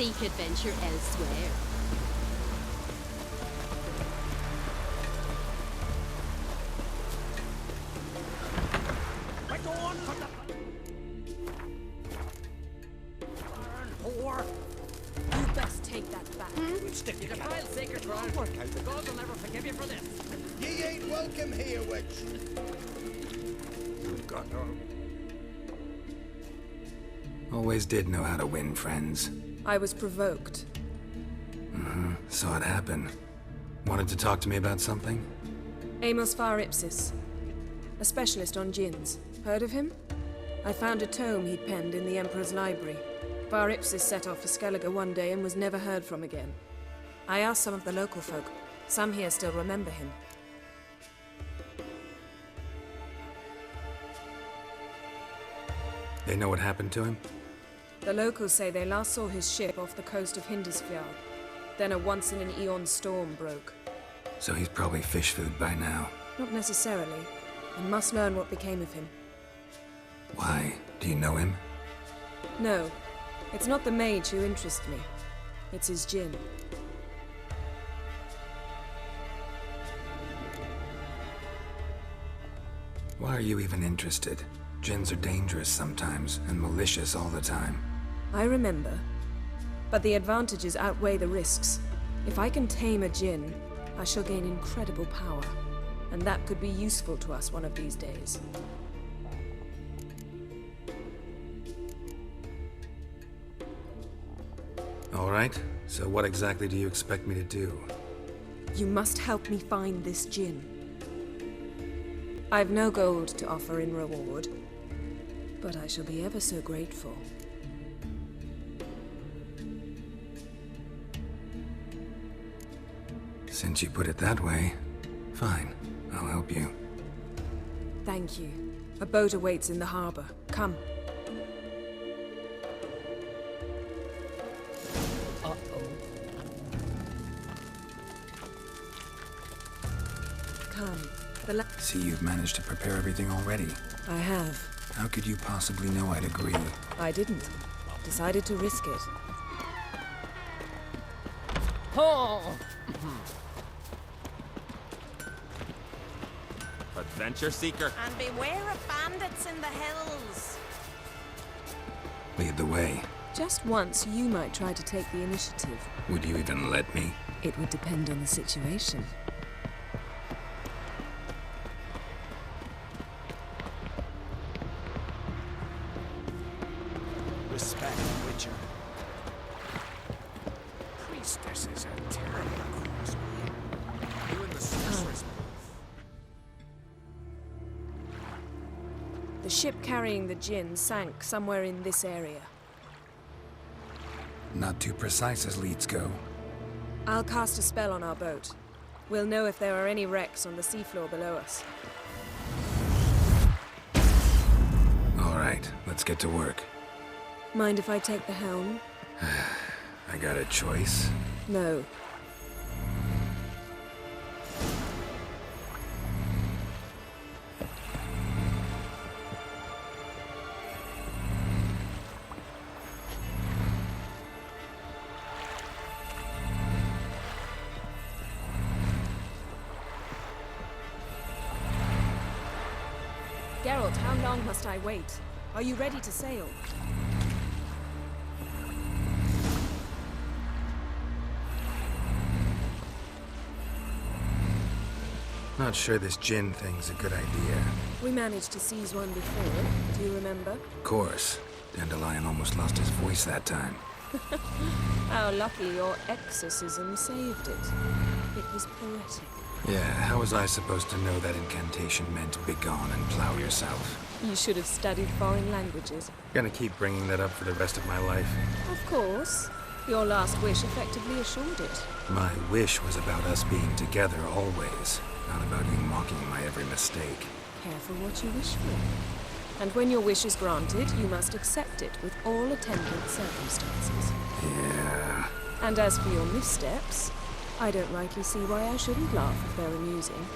seek adventure elsewhere. You best take that back. Stick You your can cat. file sacred crime. Work out. The gods will never forgive you for this. Ye ain't welcome here, witch. You've got no. Always did know how to win friends. I was provoked. Saw it happen. Wanted to talk to me about something? Amos Far Ipsis, a specialist on djinns. Heard of him? I found a tome he'd penned in the Emperor's library. Far Ipsis set off for Skellige one day and was never heard from again. I asked some of the local folk. Some here still remember him. They know what happened to him? The locals say they last saw his ship off the coast of Hindisfjall. Then a once-in-an-eon storm broke. So he's probably fish food by now. Not necessarily. I must learn what became of him. Why? Do you know him? No, it's not the mage who interests me. It's his djinn. Why are you even interested? Djinns are dangerous sometimes, and malicious all the time. I remember. But the advantages outweigh the risks. If I can tame a djinn, I shall gain incredible power. And that could be useful to us one of these days. All right, so what exactly do you expect me to do? You must help me find this djinn. I've no gold to offer in reward, but I shall be ever so grateful. Since you put it that way, fine, I'll help you. Thank you. A boat awaits in the harbor. Come. Come. See, you've managed to prepare everything already. I have. How could you possibly know I'd agree? I didn't. Decided to risk it. Oh! Adventure seeker. And beware of bandits in the hills. Lead the way. Just once, you might try to take the initiative. Would you even let me? It would depend on the situation. Respect, Witcher. Priestesses are terrible cause. You and the sorceress. The ship carrying the djinn sank somewhere in this area. Not too precise as leads go. I'll cast a spell on our boat. We'll know if there are any wrecks on the seafloor below us. All right, let's get to work. Mind if I take the helm? I got a choice. No. Geralt, how long must I wait? Are you ready to sail? Not sure this djinn thing's a good idea. We managed to seize one before. Do you remember? Of course. Dandelion almost lost his voice that time. How lucky your exorcism saved it. It was poetic. Yeah, how was I supposed to know that incantation meant begone and plow yourself? You should have studied foreign languages. Gonna keep bringing that up for the rest of my life. Of course. Your last wish effectively assured it. My wish was about us being together always, not about you mocking my every mistake. Careful what you wish for. And when your wish is granted, you must accept it with all attendant circumstances. Yeah. And as for your missteps, I don't rightly see why I shouldn't laugh if they're amusing.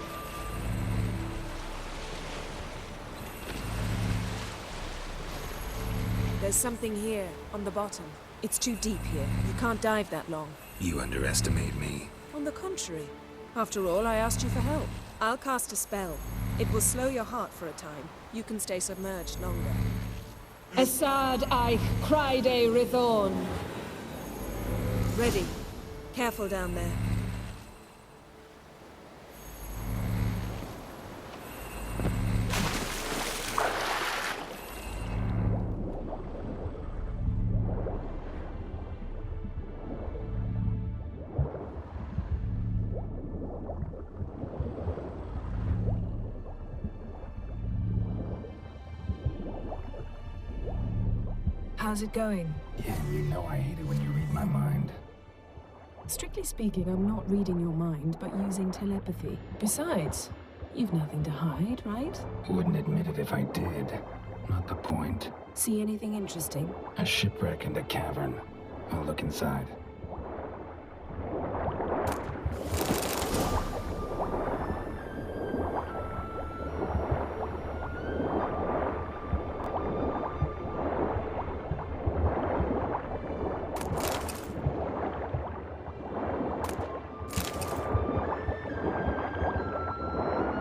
There's something here, on the bottom. It's too deep here. You can't dive that long. You underestimate me. On the contrary. After all, I asked you for help. I'll cast a spell. It will slow your heart for a time. You can stay submerged longer. Assad Eich Cryde Rithorn. Ready. Careful down there. How's it going? Yeah, you know I hate it when you read my mind. Strictly speaking, I'm not reading your mind, but using telepathy. Besides, you've nothing to hide, right? Wouldn't admit it if I did. Not the point. See anything interesting? A shipwreck and a cavern. I'll look inside.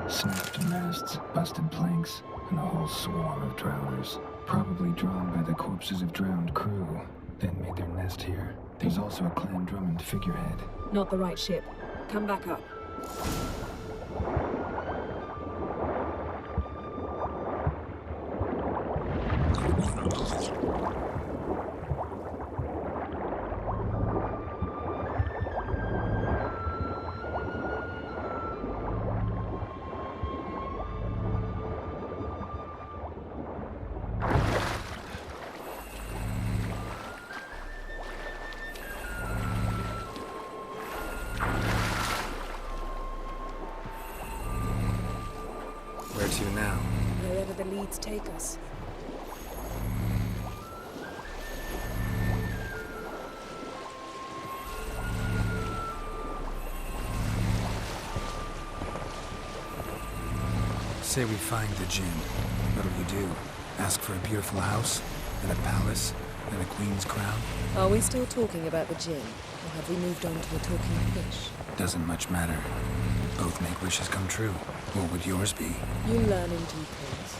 Snapped masts, busted planks, and a whole swarm of drowners. Probably drawn by the corpses of drowned crew, then made their nest here. There's also a Clan Drummond figurehead. Not the right ship. Come back up. Where to now? Wherever the leads take us. Say we find the Jinn. What'll you do? Ask for a beautiful house? And a palace? And a queen's crown? Are we still talking about the Jinn? Or have we moved on to a talking fish? Doesn't much matter. Both make wishes come true. What would yours be? You learn in due course.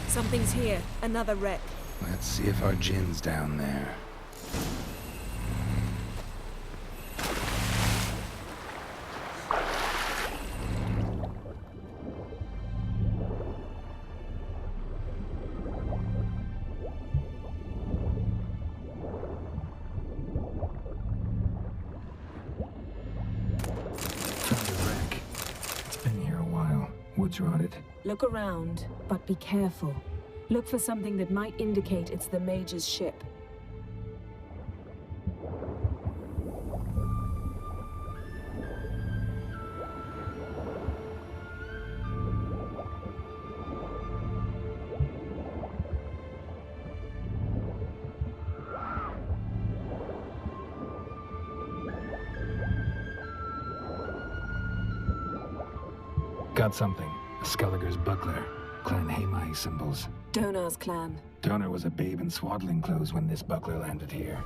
Something's here. Another wreck. Let's see if our Jinn's down there. Found a wreck. It's been here a while. Wood's rotted. Look around, but be careful. Look for something that might indicate it's the Mage's ship. Got something. A Skelliger's buckler. Clan Haemai symbols. Donar's clan. Donar was a babe in swaddling clothes when this buckler landed here.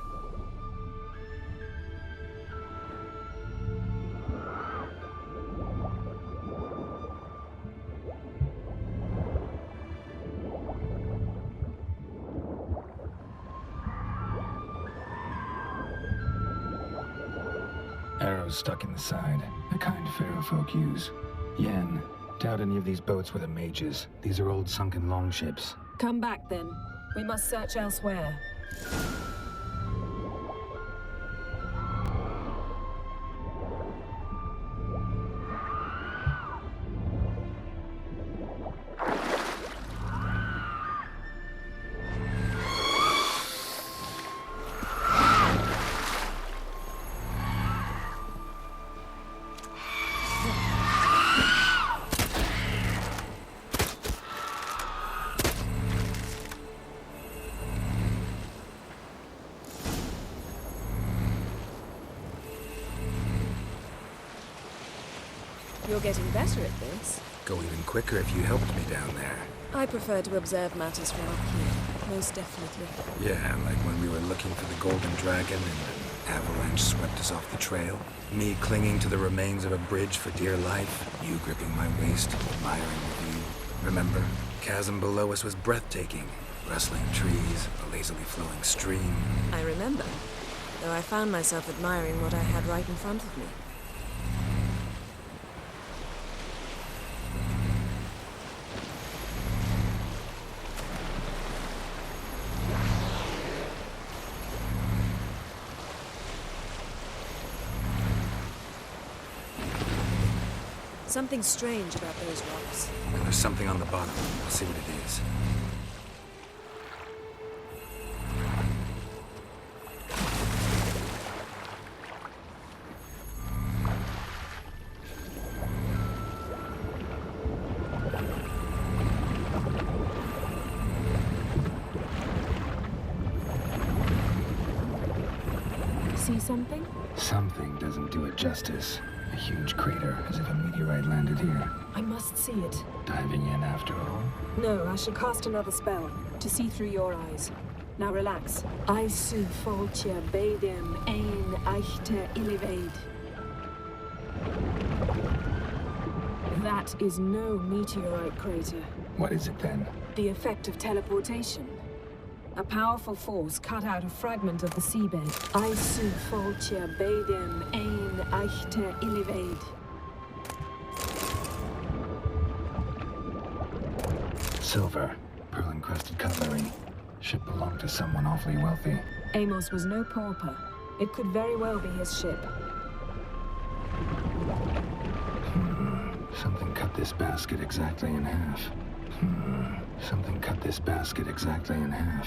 Arrows stuck in the side, the kind Pharaoh folk use. Yen, doubt any of these boats were the mages. These are old sunken longships. Come back then. We must search elsewhere. You're getting better at this. Go even quicker if you helped me down there. I prefer to observe matters from up here, most definitely. Yeah, like when we were looking for the Golden Dragon and an avalanche swept us off the trail. Me clinging to the remains of a bridge for dear life. You gripping my waist, admiring the view. Remember? Chasm below us was breathtaking. Rustling trees, a lazily flowing stream. I remember, though I found myself admiring what I had right in front of me. Something strange about those rocks. And there's something on the bottom. I'll see what it is. See something? Something doesn't do it justice. A huge crater, as if a meteorite landed here. I must see it. Diving in after all? No, I shall cast another spell to see through your eyes. Now relax. Aisu foltja beidem ein eichte iliveid. That is no meteorite crater. What is it then? The effect of teleportation. A powerful force cut out a fragment of the seabed. Aisu foltja beidem ein eichte iliveid. Silver, pearl-encrusted cutlery. Ship belonged to someone awfully wealthy. Amos was no pauper. It could very well be his ship. Something cut this basket exactly in half. Something cut this basket exactly in half.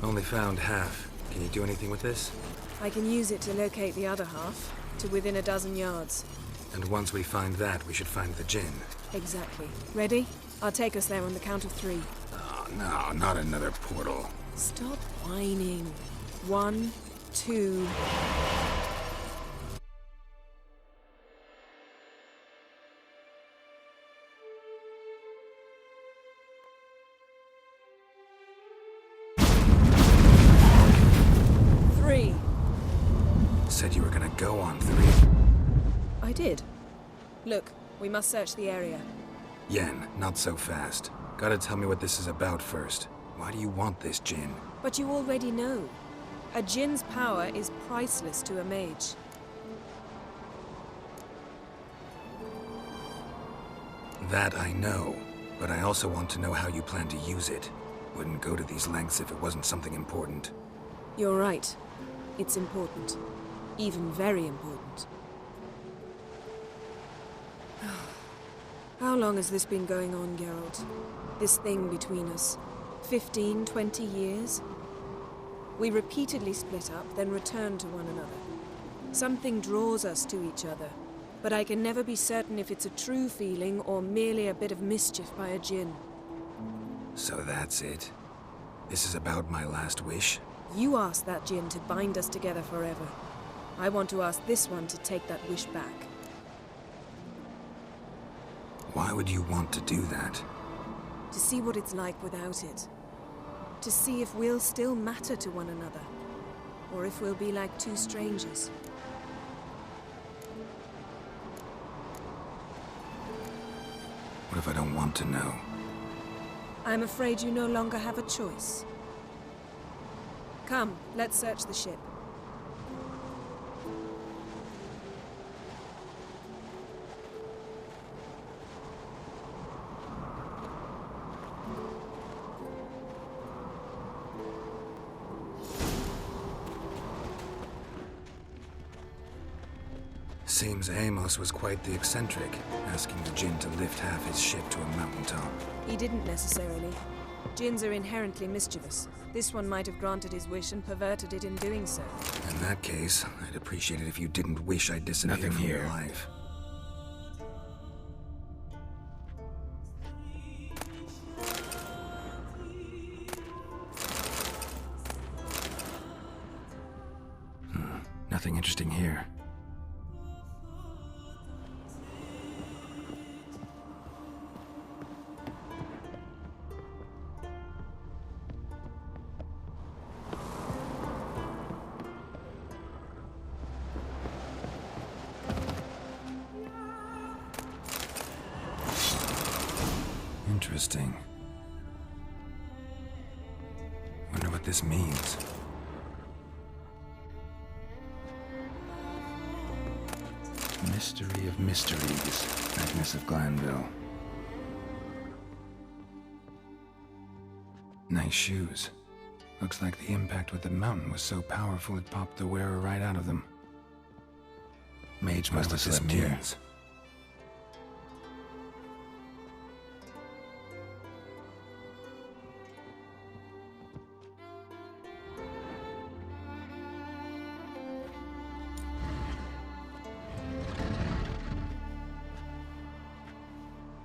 Only found half. Can you do anything with this? I can use it to locate the other half, to within a dozen yards. And once we find that, we should find the Jinn. Exactly. Ready? I'll take us there on the count of 3. Oh, no, not another portal. Stop whining. 1, 2... Said you were gonna go on 3. I did. Look, we must search the area. Yen, not so fast. Gotta tell me what this is about first. Why do you want this Jinn? But you already know. A Jinn's power is priceless to a mage. That I know, but I also want to know how you plan to use it. Wouldn't go to these lengths if it wasn't something important. You're right. It's important. Even very important. How long has this been going on, Geralt? This thing between us? 15, 20 years? We repeatedly split up, then returned to one another. Something draws us to each other, but I can never be certain if it's a true feeling or merely a bit of mischief by a Jinn. So that's it? This is about my last wish? You asked that Jinn to bind us together forever. I want to ask this one to take that wish back. Why would you want to do that? To see what it's like without it. To see if we'll still matter to one another. Or if we'll be like two strangers. What if I don't want to know? I'm afraid you no longer have a choice. Come, let's search the ship. Seems Amos was quite the eccentric, asking the Jinn to lift half his ship to a mountaintop. He didn't necessarily. Jinns are inherently mischievous. This one might have granted his wish and perverted it in doing so. In that case, I'd appreciate it if you didn't wish I'd disappear from your life. Nothing interesting here. Interesting. Wonder what this means. Mystery of mysteries, Agnes of Glanville. Nice shoes. Looks like the impact with the mountain was so powerful it popped the wearer right out of them. Mage must have slept here.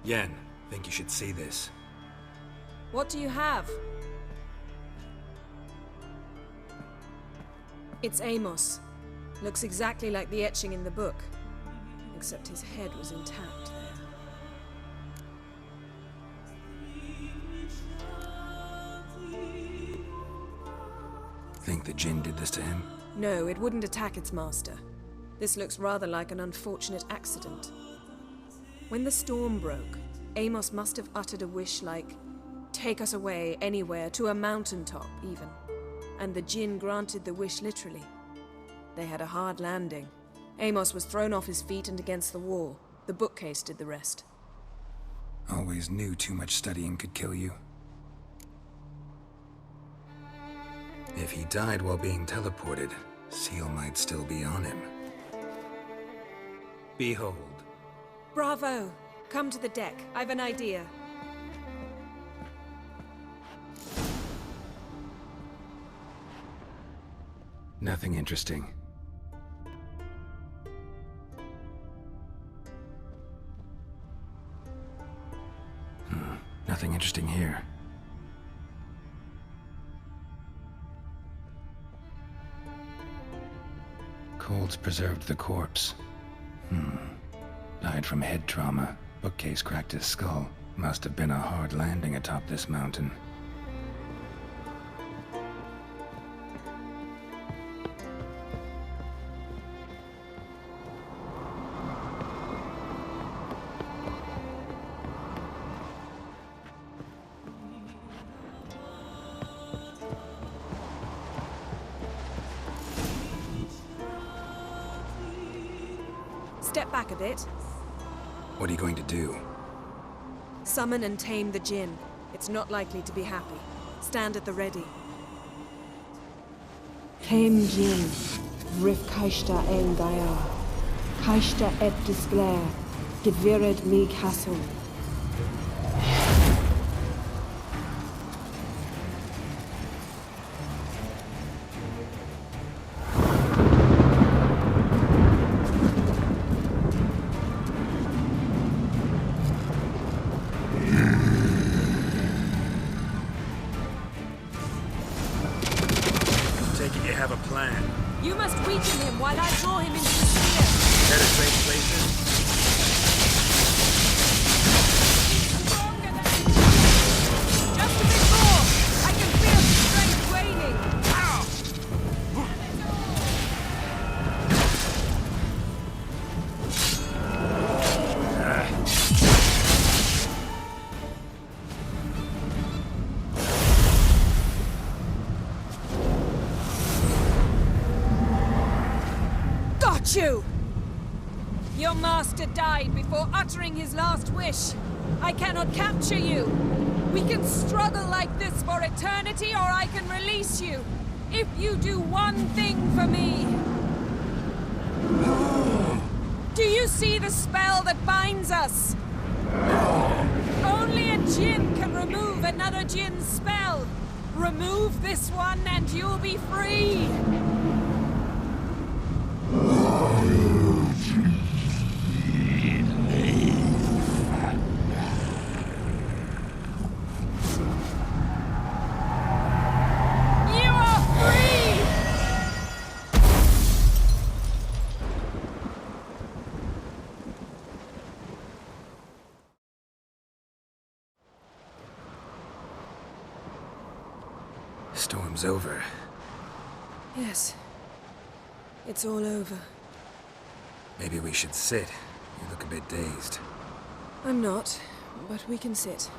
Yen, think you should see this. What do you have? It's Amos. Looks exactly like the etching in the book. Except his head was intact there. Think the Jinn did this to him? No, it wouldn't attack its master. This looks rather like an unfortunate accident. When the storm broke, Amos must have uttered a wish like, "Take us away, anywhere, to a mountaintop, even." And the Jinn granted the wish literally. They had a hard landing. Amos was thrown off his feet and against the wall. The bookcase did the rest. Always knew too much studying could kill you. If he died while being teleported, Seal might still be on him. Behold. Bravo! Come to the deck. I've an idea. Nothing interesting. Nothing interesting here. Cold's preserved the corpse. Died from head trauma. Bookcase cracked his skull. Must have been a hard landing atop this mountain. Step back a bit. What are you going to do? Summon and tame the Jinn. It's not likely to be happy. Stand at the ready. Tame Jinn, Rif Kaishta El Daya, Kaishta Et Disglair, Gevired Mi Castle. You have a plan. You must weaken him while I draw him into the sphere. Penetrate places? Stronger than just a bit more. I can feel the strength waning. You! Your master died before uttering his last wish. I cannot capture you. We can struggle like this for eternity, or I can release you. If you do one thing for me. Do you see the spell that binds us? Only a djinn can remove another djinn's spell. Remove this one and you'll be free. You are free! Storm's over. Yes. It's all over. Maybe we should sit. You look a bit dazed. I'm not, but we can sit.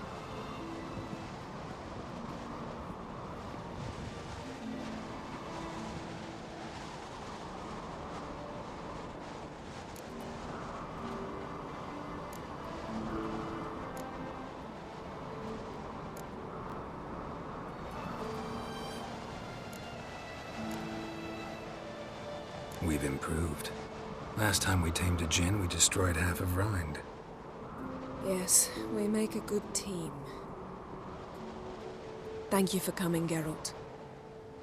We've improved. Last time we tamed a djinn, we destroyed half of Rind. Yes, we make a good team. Thank you for coming, Geralt.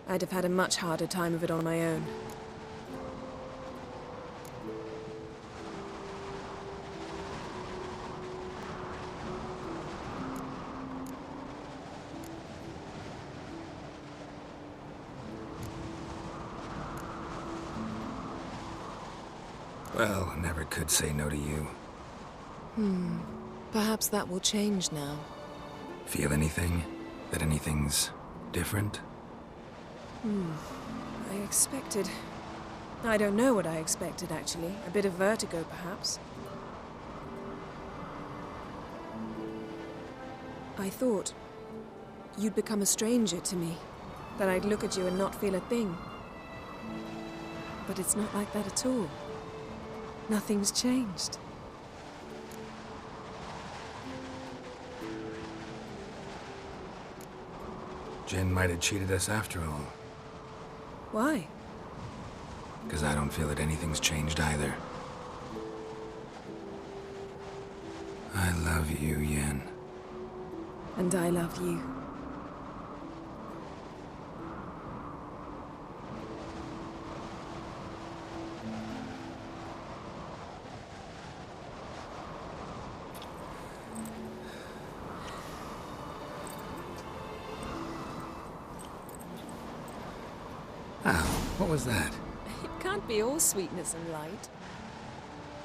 I'd have had a much harder time of it on my own. Well, never could say no to you. Perhaps that will change now. Feel anything? That anything's different? I expected... I don't know what I expected, actually. A bit of vertigo, perhaps. I thought you'd become a stranger to me. That I'd look at you and not feel a thing. But it's not like that at all. Nothing's changed. Jinn might have cheated us after all. Why? Because I don't feel that anything's changed either. I love you, Yen. And I love you. Ow, what was that? It can't be all sweetness and light.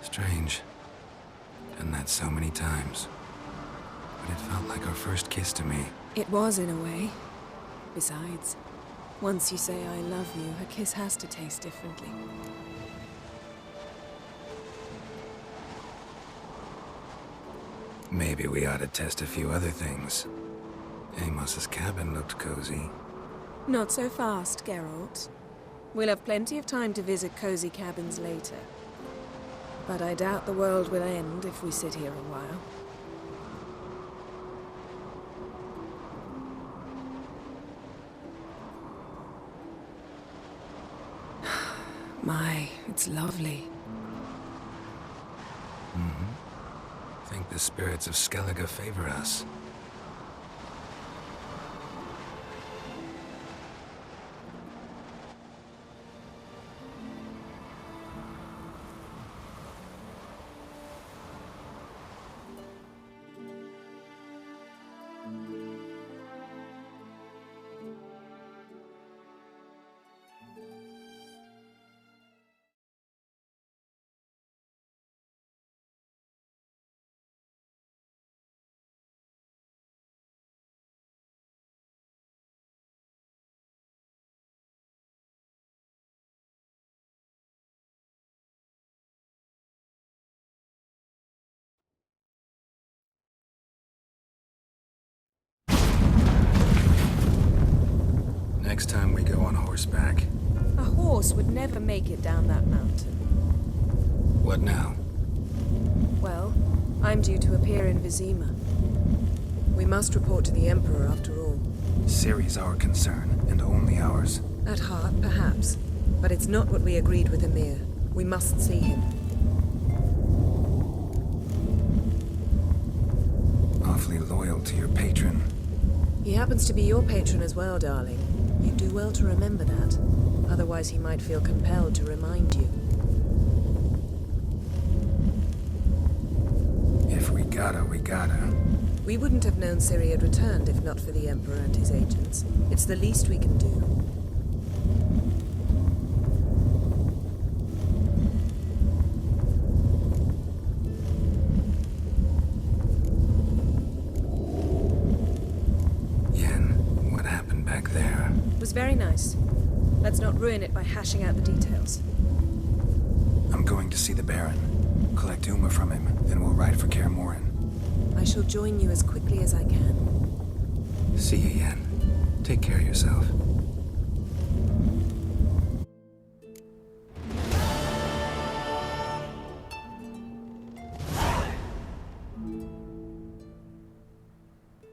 Strange. Done that so many times. But it felt like our first kiss to me. It was, in a way. Besides, once you say I love you, a kiss has to taste differently. Maybe we ought to test a few other things. Amos's cabin looked cozy. Not so fast, Geralt. We'll have plenty of time to visit cozy cabins later. But I doubt the world will end if we sit here a while. My, it's lovely. I think the spirits of Skellige favor us. Next time we go on horseback. A horse would never make it down that mountain. What now? Well, I'm due to appear in Vizima. We must report to the Emperor after all. Ciri's our concern, and only ours. At heart, perhaps. But it's not what we agreed with Emir. We must see him. to your patron. He happens to be your patron as well, darling. You do well to remember that. Otherwise, he might feel compelled to remind you. If we gotta, we gotta. We wouldn't have known Ciri had returned if not for the Emperor and his agents. It's the least we can do. It was very nice. Let's not ruin it by hashing out the details. I'm going to see the Baron. Collect Uma from him, then we'll ride for Kaer Morhen. I shall join you as quickly as I can. See you, Yen. Take care of yourself.